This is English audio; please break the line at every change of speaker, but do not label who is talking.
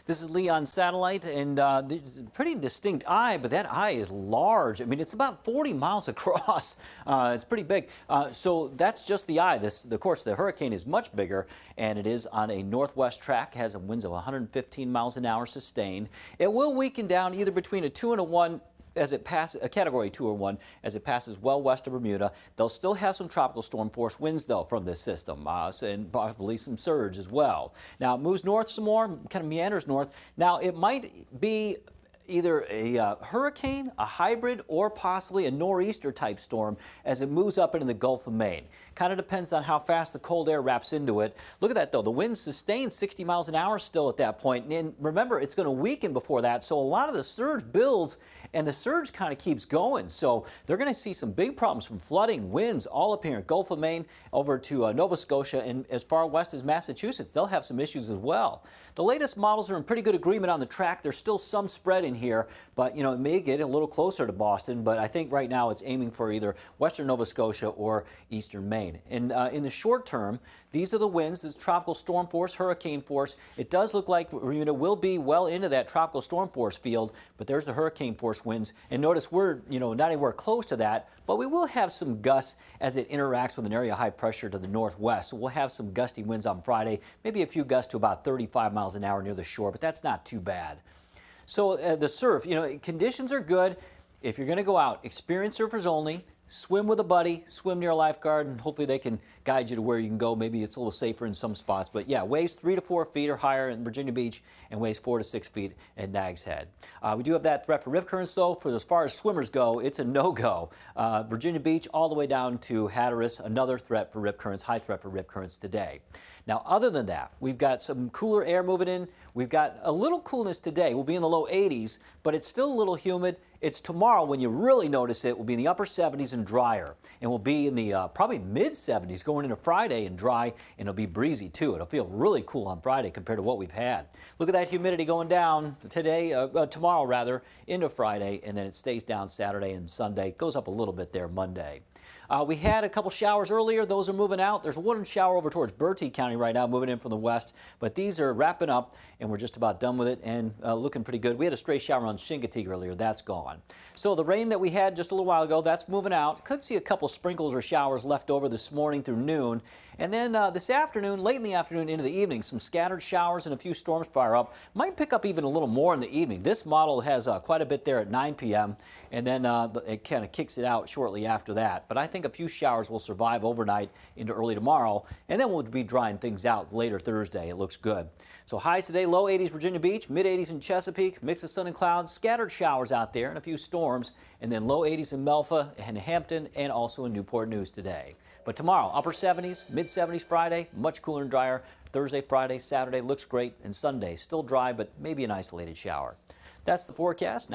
This is Lee on satellite, and there's a pretty distinct eye, but that eye is large. I mean, it's about 40 miles across. It's pretty big. So that's just the eye. Of course, the hurricane is much bigger, and it is on a northwest track, has a winds of 115 miles an hour sustained. It will weaken down either between a 2 and a 1 as it passes a category 2 or 1 as it passes well west of Bermuda. They'll still have some tropical storm force winds though from this system, and possibly some surge as well. Now it moves north some more, kind of meanders north. Now it might be either a hurricane, a hybrid, or possibly a nor'easter type storm as it moves up into the Gulf of Maine. Kind of depends on how fast the cold air wraps into it. Look at that though, the winds sustain 60 miles an hour still at that point. And remember, it's going to weaken before that, so a lot of the surge builds and the surge kind of keeps going. So they're going to see some big problems from flooding, winds all up here in Gulf of Maine over to Nova Scotia and as far west as Massachusetts. They'll have some issues as well. The latest models are in pretty good agreement on the track. There's still some spread in here, but it may get a little closer to Boston, but I think right now it's aiming for either western Nova Scotia or eastern Maine. And in the short term, these are the winds. This tropical storm force, hurricane force. It does look like Bermuda will be well into that tropical storm force field, but there's the hurricane force winds. And notice we're not anywhere close to that, but we will have some gusts as it interacts with an area of high pressure to the northwest. So we'll have some gusty winds on Friday, maybe a few gusts to about 35 miles an hour near the shore, but that's not too bad. So the surf, conditions are good. If you're going to go out, experienced surfers only. Swim with a buddy, swim near a lifeguard, and hopefully they can guide you to where you can go. Maybe it's a little safer in some spots. But yeah, waves 3 to 4 feet or higher in Virginia Beach and waves 4 to 6 feet at Nags Head. We do have that threat for rip currents, though. For as far as swimmers go, it's a no-go. Virginia Beach all the way down to Hatteras, another threat for rip currents, high threat for rip currents today. Now, other than that, we've got some cooler air moving in. We've got a little coolness today. We'll be in the low 80s, but it's still a little humid. It's tomorrow when you really notice it. We'll be in the upper 70s and drier. And we'll be in the probably mid 70s going into Friday and dry, and it'll be breezy too. It'll feel really cool on Friday compared to what we've had. Look at that humidity going down tomorrow rather, into Friday, and then it stays down Saturday and Sunday. Goes up a little bit there Monday. We had a couple showers earlier. Those are moving out. There's one shower over towards Bertie County right now, moving in from the west. But these are wrapping up, and we're just about done with it and looking pretty good. We had a stray shower on Chincoteague earlier. That's gone. So the rain that we had just a little while ago, that's moving out. Could see a couple sprinkles or showers left over this morning through noon. And then this afternoon, late in the afternoon into the evening, some scattered showers and a few storms fire up. Might pick up even a little more in the evening. This model has quite a bit there at 9 p.m. and then it kind of kicks it out shortly after that. But I think a few showers will survive overnight into early tomorrow, and then we'll be drying things out later Thursday. It looks good. So highs today, low 80s Virginia Beach, mid 80s in Chesapeake, mix of sun and clouds, scattered showers out there and a few storms, and then low 80s in Melfa and Hampton and also in Newport News today. But tomorrow, upper 70s, mid 70s Friday, much cooler and drier. Thursday, Friday, Saturday looks great, and Sunday still dry, but maybe an isolated shower. That's the forecast. Now